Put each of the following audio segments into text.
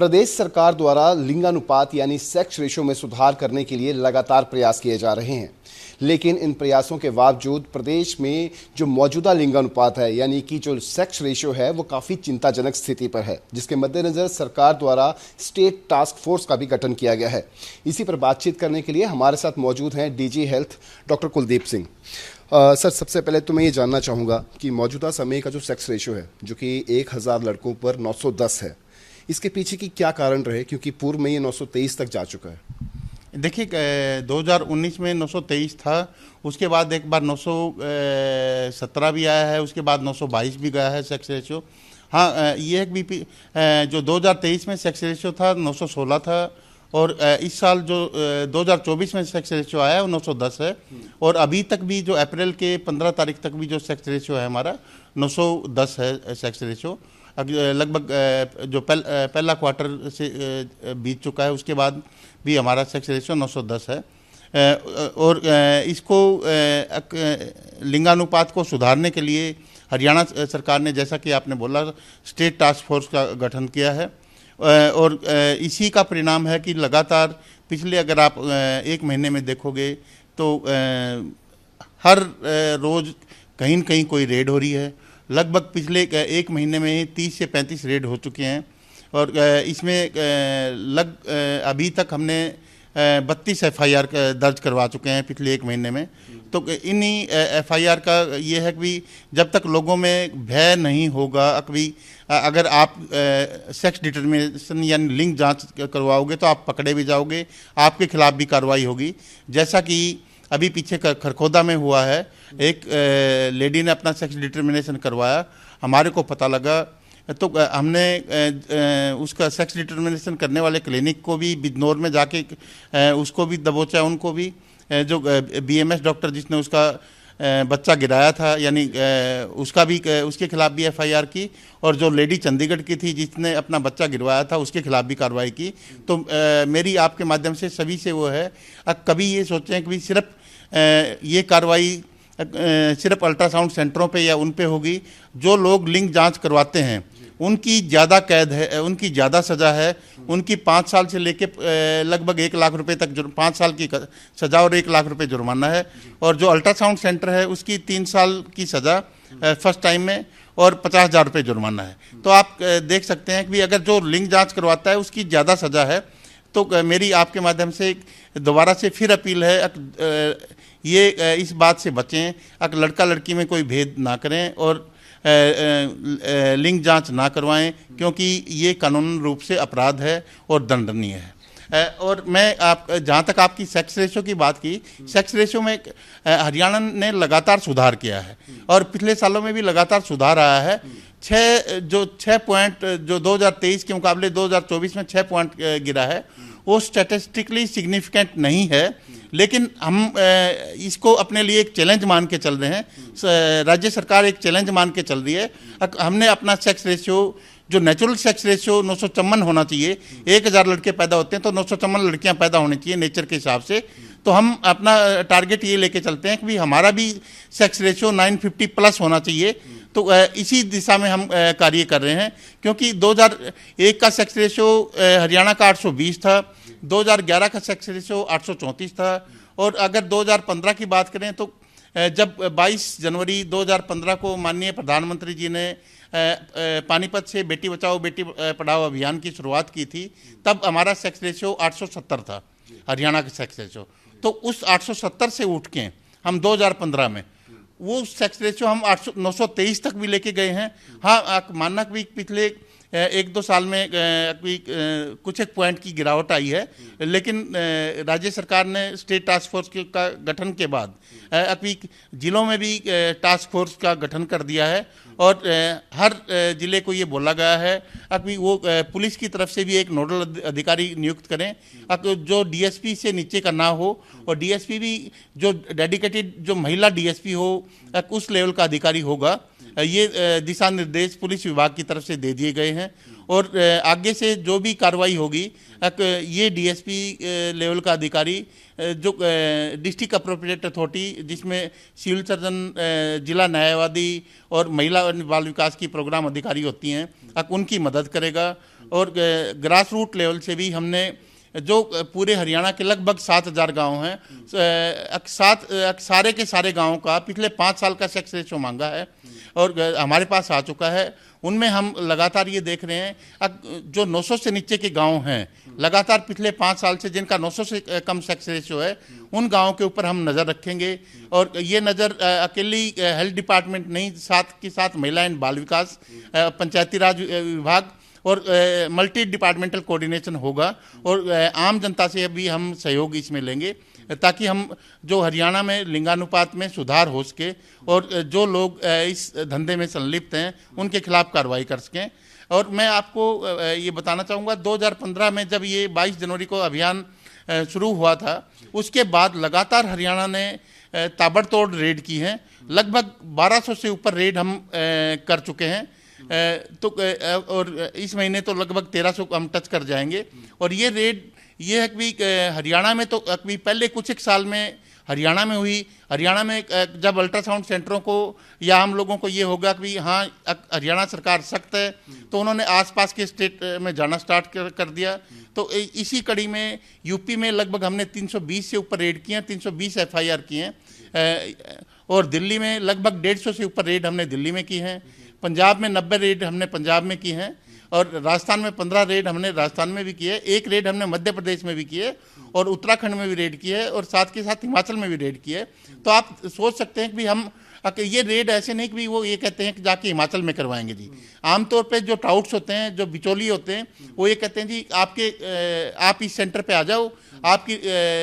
प्रदेश सरकार द्वारा लिंगानुपात यानी सेक्स रेशो में सुधार करने के लिए लगातार प्रयास किए जा रहे हैं, लेकिन इन प्रयासों के बावजूद प्रदेश में जो मौजूदा लिंगानुपात है यानी कि जो सेक्स रेशो है वो काफ़ी चिंताजनक स्थिति पर है, जिसके मद्देनज़र सरकार द्वारा स्टेट टास्क फोर्स का भी गठन किया गया है। इसी पर बातचीत करने के लिए हमारे साथ मौजूद हैं DG health doctor Kuldeep Singh. Sir, सबसे पहले तो मैं ये जानना चाहूँगा कि मौजूदा समय का जो सेक्स रेशो है जो कि 1000 लड़कों पर 910 है, इसके पीछे की क्या कारण रहे, क्योंकि पूर्व में ये 923 तक जा चुका है। देखिए, 2019 में 923 था, उसके बाद एक बार 917 भी आया है, उसके बाद 922 भी गया है सेक्स रेशियो। हाँ, ये एक भी जो 2023 में सेक्स रेशियो था 916 था, और इस साल जो 2024 में सेक्स रेशियो आया है वो 910 है। और अभी तक भी जो अप्रैल के 15 तारीख तक भी जो सेक्स रेशियो है हमारा 910 है सेक्स रेशियो। लगभग जो पहला क्वार्टर से बीत चुका है, उसके बाद भी हमारा सेक्स रेशियो 910 है। और इसको लिंगानुपात को सुधारने के लिए हरियाणा सरकार ने, जैसा कि आपने बोला, स्टेट टास्क फोर्स का गठन किया है। और इसी का परिणाम है कि लगातार पिछले, अगर आप एक महीने में देखोगे तो हर रोज़ कहीं न कहीं कोई रेड हो रही है। लगभग पिछले एक महीने में ही 30 से 35 रेड हो चुके हैं। और इसमें अभी तक हमने 32 FIR दर्ज करवा चुके हैं पिछले एक महीने में। तो इन्हीं FIR का ये है कि जब तक लोगों में भय नहीं होगा, अगर आप सेक्स डिटर्मिनेशन यानी लिंग जांच करवाओगे तो आप पकड़े भी जाओगे, आपके खिलाफ भी कार्रवाई होगी। जैसा कि अभी पीछे खरखोदा में हुआ है, एक लेडी ने अपना सेक्स डिटर्मिनेशन करवाया, हमारे को पता लगा तो हमने उसका सेक्स डिटर्मिनेशन करने वाले क्लिनिक को भी बिजनौर में जाके उसको भी दबोचा, उनको भी जो BMS डॉक्टर जिसने उसका बच्चा गिराया था, यानी उसके खिलाफ भी FIR की, और जो लेडी चंडीगढ़ की थी जिसने अपना बच्चा गिरवाया था उसके खिलाफ भी कार्रवाई की। तो मेरी आपके माध्यम से सभी से वो है, कभी ये सोचें कि सिर्फ ये कार्रवाई सिर्फ अल्ट्रासाउंड सेंटरों पे या उन पे होगी। जो लोग लिंग जांच करवाते हैं उनकी ज़्यादा कैद है, उनकी ज़्यादा सज़ा है। उनकी 5 साल से लेके लगभग 1 लाख रुपए तक 5 साल की सज़ा और 1 लाख रुपए जुर्माना है। और जो अल्ट्रासाउंड सेंटर है उसकी 3 साल की सज़ा फर्स्ट टाइम में और 50,000 रुपये जुर्माना है। तो आप देख सकते हैं कि अगर जो लिंग जांच करवाता है उसकी ज़्यादा सज़ा है। तो मेरी आपके माध्यम से दोबारा से फिर अपील है, ये इस बात से बचें, लड़का लड़की में कोई भेद ना करें और लिंग जांच ना करवाएं, क्योंकि ये कानूनी रूप से अपराध है और दंडनीय है। और मैं जहाँ तक आपकी सेक्स रेशो की बात की, सेक्स रेशो में हरियाणा ने लगातार सुधार किया है और पिछले सालों में भी लगातार सुधार आया है। 6 पॉइंट जो 2023 के मुकाबले 2024 में 6 पॉइंट गिरा है, वो स्टैटिस्टिकली सिग्निफिकेंट नहीं है, लेकिन हम इसको अपने लिए एक चैलेंज मान के चल रहे हैं। राज्य सरकार एक चैलेंज मान के चल रही है। हमने अपना सेक्स रेशियो, जो नेचुरल सेक्स रेशियो 954 होना चाहिए, 1000 लड़के पैदा होते हैं तो 954 लड़कियां पैदा होनी चाहिए नेचर के हिसाब से। तो हम अपना टारगेट ये लेके चलते हैं कि हमारा भी सेक्स रेशियो 950 प्लस होना चाहिए। तो इसी दिशा में हम कार्य कर रहे हैं, क्योंकि 2001 का सेक्स रेशियो हरियाणा का 820 था, 2011 का सेक्स रेशियो 834 था। और अगर 2015 की बात करें तो जब 22 जनवरी 2015 को माननीय प्रधानमंत्री जी ने पानीपत से बेटी बचाओ बेटी पढ़ाओ अभियान की शुरुआत की थी, तब हमारा सेक्स रेशियो 870 था, हरियाणा का सेक्स रेशियो। तो उस 870 से उठ के हम 2015 में वो सेक्स रेशियो हम 923 तक भी लेके गए हैं। हाँ, मानना भी पिछले 1-2 साल में कुछ एक पॉइंट की गिरावट आई है, लेकिन राज्य सरकार ने स्टेट टास्क फोर्स का गठन के बाद अभी जिलों में भी टास्क फोर्स का गठन कर दिया है। और हर जिले को ये बोला गया है कि वो पुलिस की तरफ से भी एक नोडल अधिकारी नियुक्त करें, जो DSP से नीचे का ना हो, और DSP भी जो डेडिकेटेड जो महिला DSP हो उस लेवल का अधिकारी होगा। ये दिशा निर्देश पुलिस विभाग की तरफ से दे दिए गए हैं। और आगे से जो भी कार्रवाई होगी ये डीएसपी लेवल का अधिकारी जो डिस्ट्रिक्ट अप्रोप्रिएट अथॉरिटी जिसमें सिविल सर्जन, जिला न्यायवादी और महिला और बाल विकास की प्रोग्राम अधिकारी होती हैं, उनकी मदद करेगा। और ग्रास रूट लेवल से भी हमने जो पूरे हरियाणा के लगभग 7,000 गांव हैं, सारे के सारे गांवों का पिछले 5 साल का सेक्स रेशो मांगा है और हमारे पास आ चुका है। उनमें हम लगातार ये देख रहे हैं जो 900 से नीचे के गांव हैं, लगातार पिछले 5 साल से जिनका 900 से कम सेक्स रेशो है, उन गांवों के ऊपर हम नज़र रखेंगे। और ये नज़र अकेली हेल्थ डिपार्टमेंट नहीं, साथ के साथ महिला एंड बाल विकास, पंचायती राज विभाग और मल्टी डिपार्टमेंटल कोऑर्डिनेशन होगा। और आम जनता से भी हम सहयोग इसमें लेंगे ताकि हम जो हरियाणा में लिंगानुपात में सुधार हो सके और जो लोग इस धंधे में संलिप्त हैं उनके खिलाफ कार्रवाई कर सकें। और मैं आपको ये बताना चाहूँगा 2015 में जब ये 22 जनवरी को अभियान शुरू हुआ था, उसके बाद लगातार हरियाणा ने ताबड़तोड़ रेड की हैं। लगभग 1200 से ऊपर रेड हम कर चुके हैं। तो और इस महीने तो लगभग 1300 हम टच कर जाएंगे। और ये रेड ये है कि हरियाणा में तो अभी पहले कुछ एक साल में हरियाणा में हुई। हरियाणा में जब अल्ट्रासाउंड सेंटरों को या हम लोगों को ये होगा कि हाँ हरियाणा सरकार सख्त है, तो उन्होंने आसपास के स्टेट में जाना स्टार्ट कर दिया। तो इसी कड़ी में यूपी में लगभग हमने 320 से ऊपर रेड किए हैं, 320 एफआईआर किए हैं। और दिल्ली में लगभग 150 से ऊपर रेड हमने दिल्ली में की हैं। पंजाब में 90 रेड हमने पंजाब में की हैं। और राजस्थान में 15 रेड हमने राजस्थान में भी की है। 1 रेड हमने मध्य प्रदेश में भी की है और उत्तराखंड में भी रेड की है और साथ के साथ हिमाचल में भी रेड की है। तो आप सोच सकते हैं कि भी हम ये रेड ऐसे नहीं कि भी वो ये कहते हैं कि जाके हिमाचल में करवाएंगे जी। आमतौर पे जो टाउट्स होते हैं, जो बिचौली होते हैं, वो ये कहते हैं जी आप इस सेंटर पे आ जाओ, आपकी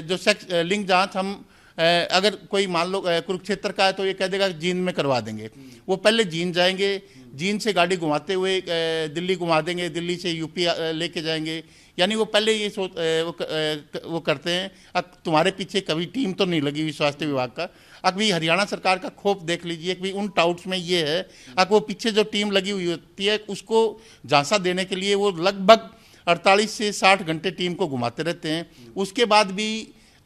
जो सेक्स लिंग जाँच हम अगर कोई मान लो कुरुक्षेत्र का है तो ये कह देगा जींद में करवा देंगे। वो पहले जींद जाएंगे, जींद से गाड़ी घुमाते हुए दिल्ली घुमा देंगे, दिल्ली से यूपी लेके जाएंगे। यानी वो पहले ये वो करते हैं। अब तुम्हारे पीछे कभी टीम तो नहीं लगी हुई स्वास्थ्य विभाग का। अभी हरियाणा सरकार का खौफ देख लीजिए कि उन टाउट्स में ये है, अब वो पीछे जो टीम लगी हुई होती है उसको झांसा देने के लिए वो लगभग 48 से 60 घंटे टीम को घुमाते रहते हैं। उसके बाद भी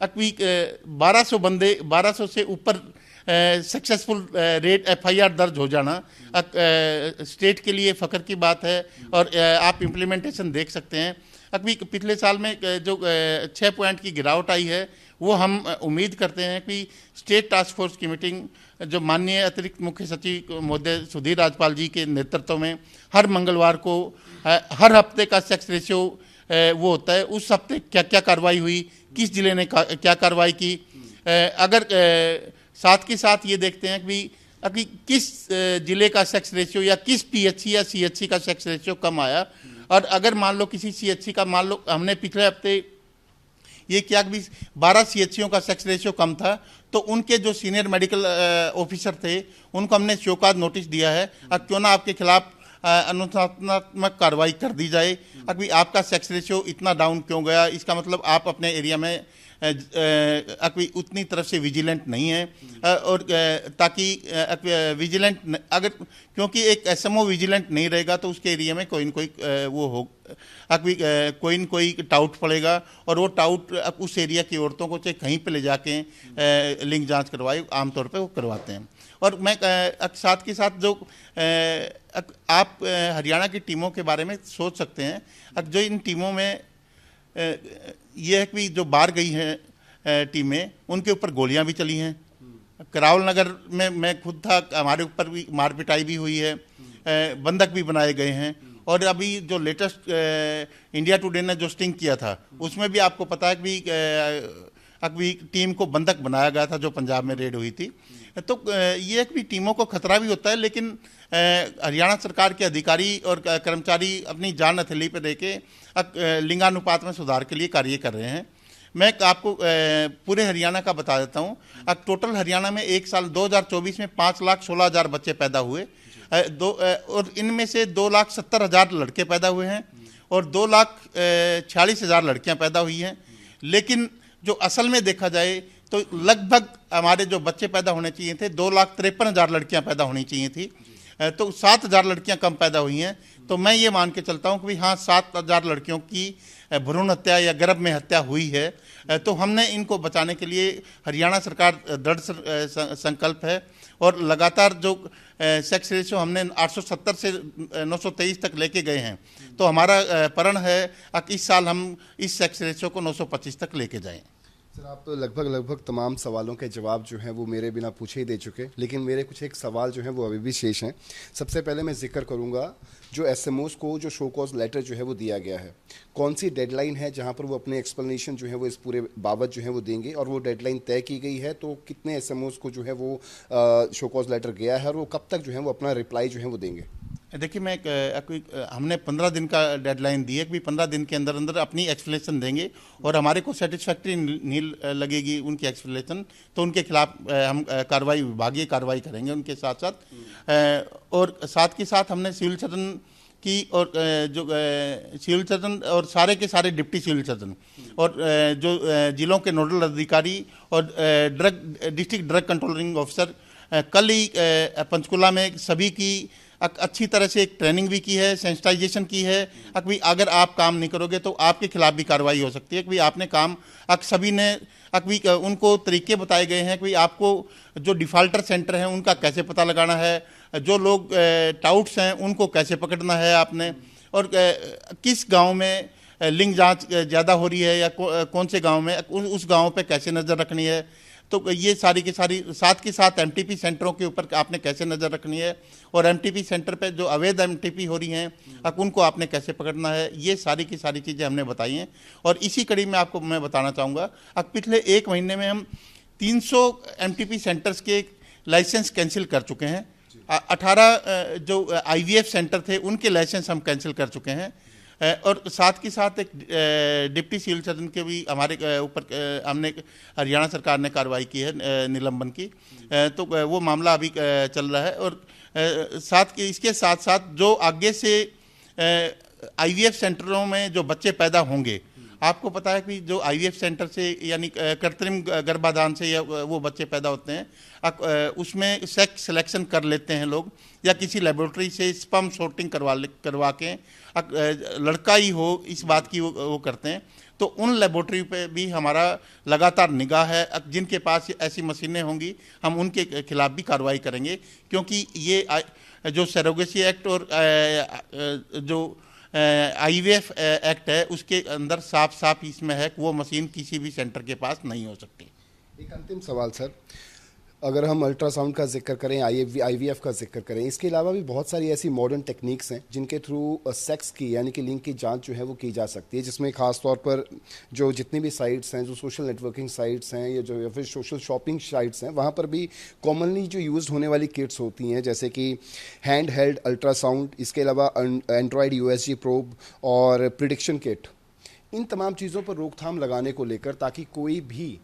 अभी 1200 से ऊपर सक्सेसफुल रेट एफआईआर दर्ज हो जाना स्टेट के लिए फ़ख्र की बात है। और आप इम्प्लीमेंटेशन देख सकते हैं। अभी पिछले साल में जो 6 पॉइंट की गिरावट आई है, वो हम उम्मीद करते हैं कि स्टेट टास्क फोर्स की मीटिंग जो माननीय अतिरिक्त मुख्य सचिव महोदय सुधीर राजपाल जी के नेतृत्व में हर मंगलवार को हर हफ्ते का सेक्स रेशियो वो होता है। उस हफ्ते क्या क्या कार्रवाई हुई, किस जिले ने क्या कार्रवाई की, अगर साथ के साथ ये देखते हैं कि अभी किस जिले का सेक्स रेशियो या किस पीएचसी या सीएचसी का सेक्स रेशियो कम आया। और अगर मान लो किसी सीएचसी का, मान लो हमने पिछले हफ्ते ये किया कि 12 सीएचसीओं का सेक्स रेशियो कम था, तो उनके जो सीनियर मेडिकल ऑफिसर थे उनको हमने शोकाज नोटिस दिया है। अब क्यों ना आपके खिलाफ अनुशासनात्मक कार्रवाई कर दी जाए। अभी आपका सेक्स रेशियो इतना डाउन क्यों गया, इसका मतलब आप अपने एरिया में अभी उतनी तरफ से विजिलेंट नहीं है। और ताकि विजिलेंट अगर, क्योंकि एक एसएमओ विजिलेंट नहीं रहेगा तो उसके एरिया में कोई न कोई वो हो अभी कोई न कोई टाउट पड़ेगा और वो टाउट उस एरिया की औरतों को चाहे कहीं पे ले जाके लिंग जांच करवाए, आमतौर पे वो करवाते हैं। और मैं साथ के साथ जो आप हरियाणा की टीमों के बारे में सोच सकते हैं, जो इन टीमों में ये है कि जो बाहर गई हैं टीमें, उनके ऊपर गोलियां भी चली हैं। करावल नगर में मैं खुद था, हमारे ऊपर भी मार पिटाई भी हुई है, बंधक भी बनाए गए हैं। और अभी जो लेटेस्ट इंडिया टुडे ने जो स्टिंग किया था उसमें भी आपको पता है कि अभी टीम को बंधक बनाया गया था जो पंजाब में रेड हुई थी। तो ये एक भी टीमों को खतरा भी होता है, लेकिन हरियाणा सरकार के अधिकारी और कर्मचारी अपनी जान हथेली पर देके लिंगानुपात में सुधार के लिए कार्य कर रहे हैं। मैं आपको पूरे हरियाणा का बता देता हूँ। अब टोटल हरियाणा में एक साल 2024 में 5,16,000 बच्चे पैदा हुए, और इनमें से 2,70,000 लड़के पैदा हुए हैं और 2,46,000 लड़कियाँ पैदा हुई हैं। लेकिन जो असल में देखा जाए तो लगभग हमारे जो बच्चे पैदा होने चाहिए थे 2,53,000 लड़कियां पैदा होनी चाहिए थी, तो 7,000 लड़कियां कम पैदा हुई हैं। तो मैं ये मान के चलता हूँ कि हाँ 7,000 लड़कियों की भ्रूण हत्या या गर्भ में हत्या हुई है। तो हमने इनको बचाने के लिए हरियाणा सरकार दृढ़ संकल्प है और लगातार जो सेक्स रेशियो हमने 870 से 923 तक लेके गए हैं, तो हमारा प्रण है कि इस साल हम इस सेक्स रेशियो को 925 तक लेके जाएं। सर, आप तो लगभग तमाम सवालों के जवाब जो हैं वो मेरे बिना पूछे ही दे चुके, लेकिन मेरे कुछ एक सवाल जो हैं वो अभी भी शेष हैं। सबसे पहले मैं जिक्र करूंगा जो एसएमओस को जो शो कॉज लेटर जो है वो दिया गया है, कौन सी डेडलाइन है जहां पर वो अपने एक्सप्लेनेशन जो है वो इस पूरे बाबत जो है वो देंगे, और वो डेडलाइन तय की गई है तो कितने एसएमओस को जो है वो शो कॉज लेटर गया है और वो कब तक जो है वो अपना रिप्लाई जो है वो देंगे? देखिए, हमने 15 दिन का डेडलाइन दी है कि 15 दिन के अंदर अंदर अपनी एक्सप्लेनेशन देंगे और हमारे को सेटिस्फैक्ट्री नहीं लगेगी उनकी एक्सप्लेनेशन तो उनके खिलाफ हम कार्रवाई, विभागीय कार्रवाई करेंगे उनके साथ साथ। और साथ के साथ हमने सिविल सर्जन की और जो सिविल सर्जन और सारे के सारे डिप्टी सिविल सर्जन और जो जिलों के नोडल अधिकारी और डिस्ट्रिक्ट ड्रग कंट्रोलिंग ऑफिसर कल ही पंचकुला में सभी की अच्छी तरह से एक ट्रेनिंग भी की है, सेंसिटाइजेशन की है कि अगर आप काम नहीं करोगे तो आपके खिलाफ भी कार्रवाई हो सकती है कि आपने काम सभी ने उनको तरीके बताए गए हैं कि आपको जो डिफ़ाल्टर सेंटर हैं उनका कैसे पता लगाना है, जो लोग टाउट्स हैं उनको कैसे पकड़ना है आपने, और किस गांव में लिंग जांच ज़्यादा हो रही है या कौन से गांव में उस गांव पे कैसे नज़र रखनी है। तो ये सारी की सारी, साथ के साथ एमटीपी सेंटरों के ऊपर आपने कैसे नज़र रखनी है और एमटीपी सेंटर पे जो अवैध एमटीपी हो रही हैं उनको आपने कैसे पकड़ना है, ये सारी की सारी चीज़ें हमने बताई हैं। और इसी कड़ी में आपको मैं बताना चाहूँगा पिछले 1 महीने में हम 300 एमटीपी सेंटर्स के लाइसेंस कैंसिल कर चुके हैं। 18 जो IVF सेंटर थे उनके लाइसेंस हम कैंसिल कर चुके हैं। और साथ के साथ एक डिप्टी सिविल सर्जन के भी हमारे ऊपर हमने हरियाणा सरकार ने कार्रवाई की है निलंबन की, तो वो मामला अभी चल रहा है। और इसके साथ साथ जो आगे से IVF सेंटरों में जो बच्चे पैदा होंगे, आपको पता है कि जो IVF सेंटर से यानी कृत्रिम गर्भाधान से या वो बच्चे पैदा होते हैं उसमें सेक्स सिलेक्शन कर लेते हैं लोग या किसी लेबोरेटरी से स्पर्म सॉर्टिंग करवा के लड़का ही हो इस बात की वो करते हैं। तो उन लेबोरेटरी पे भी हमारा लगातार निगाह है, जिनके पास ऐसी मशीनें होंगी हम उनके खिलाफ भी कार्रवाई करेंगे, क्योंकि ये जो सरोगेसी एक्ट और जो IVF एक्ट है उसके अंदर साफ साफ इसमें है कि वो मशीन किसी भी सेंटर के पास नहीं हो सकती। एक अंतिम सवाल सर, अगर हम अल्ट्रासाउंड का जिक्र करें, IVF का जिक्र करें, इसके अलावा भी बहुत सारी ऐसी मॉडर्न टेक्निक्स हैं जिनके थ्रू सेक्स की यानी कि लिंग की जांच जो है वो की जा सकती है, जिसमें खास तौर पर जो जितनी भी साइट्स हैं, जो सोशल नेटवर्किंग साइट्स हैं या फिर सोशल शॉपिंग साइट्स हैं, वहाँ पर भी कॉमनली जो यूज़ होने वाली किट्स होती हैं जैसे कि हैंड हेल्ड अल्ट्रासाउंड, इसके अलावा एंड्रॉयड USG प्रोब और प्रिडिक्शन किट, इन तमाम चीज़ों पर रोकथाम लगाने को लेकर ताकि कोई भी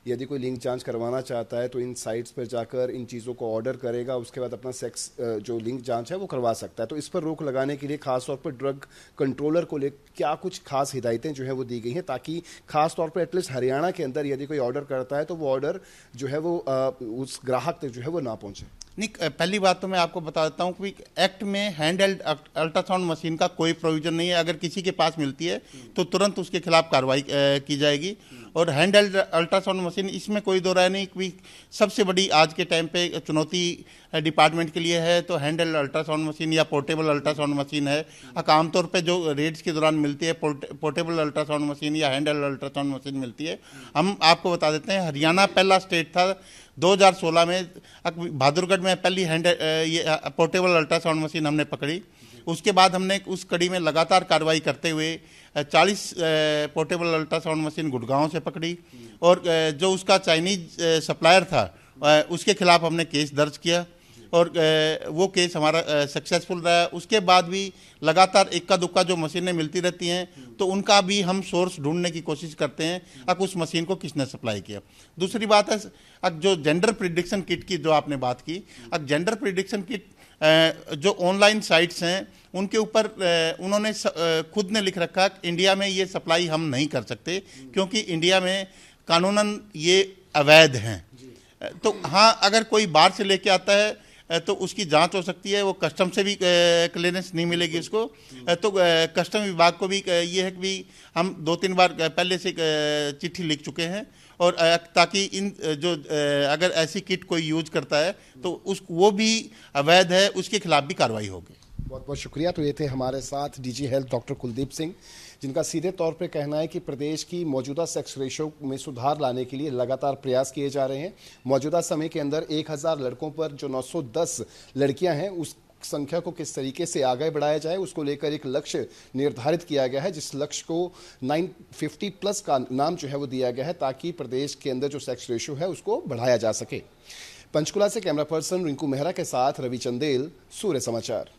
यदि कोई लिंग जांच करवाना चाहता है तो इन साइट्स पर जाकर इन चीज़ों को ऑर्डर करेगा, उसके बाद अपना सेक्स जो लिंग जांच है वो करवा सकता है। तो इस पर रोक लगाने के लिए खास तौर पर ड्रग कंट्रोलर को लेकर क्या कुछ खास हिदायतें जो है वो दी गई हैं ताकि खास तौर पर एटलीस्ट हरियाणा के अंदर यदि कोई ऑर्डर करता है तो वो ऑर्डर जो है वो उस ग्राहक तक जो है वो ना पहुँचे? नहीं, पहली बात तो मैं आपको बता देता हूँ कि एक्ट में हैंड हेल्ड अल्ट्रासाउंड मशीन का कोई प्रोविजन नहीं है। अगर किसी के पास मिलती है तो तुरंत उसके खिलाफ कार्रवाई की जाएगी। और हैंड हेल्ड अल्ट्रासाउंड मशीन, इसमें कोई दो राय नहीं कि सबसे बड़ी आज के टाइम पे चुनौती डिपार्टमेंट के लिए है तो हैंड हेल्ड अल्ट्रासाउंड मशीन या पोर्टेबल अल्ट्रासाउंड मशीन है। आमतौर पे जो रेड्स के दौरान मिलती है पोर्टेबल अल्ट्रासाउंड मशीन या हैंड हेल्ड अल्ट्रासाउंड मशीन मिलती है। हम आपको बता देते हैं, हरियाणा पहला स्टेट था 2016 में बहादुरगढ़ में पहली ये पोर्टेबल अल्ट्रासाउंड मशीन हमने पकड़ी। उसके बाद हमने उस कड़ी में लगातार कार्रवाई करते हुए 40 पोर्टेबल अल्ट्रासाउंड मशीन गुड़गांव से पकड़ी और जो उसका चाइनीज सप्लायर था उसके खिलाफ हमने केस दर्ज किया और वो केस हमारा सक्सेसफुल रहा। उसके बाद भी लगातार इक्का दुक्का जो मशीनें मिलती रहती हैं तो उनका भी हम सोर्स ढूंढने की कोशिश करते हैं अब उस मशीन को किसने सप्लाई किया। दूसरी बात है अब जो जेंडर प्रिडिक्शन किट की जो आपने बात की, अब जेंडर प्रिडिक्शन किट जो ऑनलाइन साइट्स हैं उनके ऊपर उन्होंने खुद ने लिख रखा कि इंडिया में ये सप्लाई हम नहीं कर सकते क्योंकि इंडिया में कानूनन ये अवैध हैं। तो हाँ, अगर कोई बाहर से लेके आता है तो उसकी जांच हो सकती है। वो कस्टम से भी क्लियरेंस नहीं मिलेगी उसको, तो कस्टम विभाग को भी ये है कि भी हम 2-3 बार पहले से चिट्ठी लिख चुके हैं, और ताकि इन जो अगर ऐसी किट कोई यूज करता है तो वो भी अवैध है, उसके खिलाफ भी कार्रवाई होगी। बहुत बहुत शुक्रिया। तो ये थे हमारे साथ DG health doctor Kuldeep Singh, जिनका सीधे तौर पर कहना है कि प्रदेश की मौजूदा सेक्स रेशो में सुधार लाने के लिए लगातार प्रयास किए जा रहे हैं। मौजूदा समय के अंदर 1000 लड़कों पर जो 910 लड़कियां हैं, उस संख्या को किस तरीके से आगे बढ़ाया जाए, उसको लेकर एक लक्ष्य निर्धारित किया गया है, जिस लक्ष्य को 950 प्लस का नाम जो है वो दिया गया है, ताकि प्रदेश के अंदर जो सेक्स रेशो है उसको बढ़ाया जा सके। पंचकुला से कैमरा पर्सन रिंकू मेहरा के साथ रवि चंदेल, सूर्य समाचार।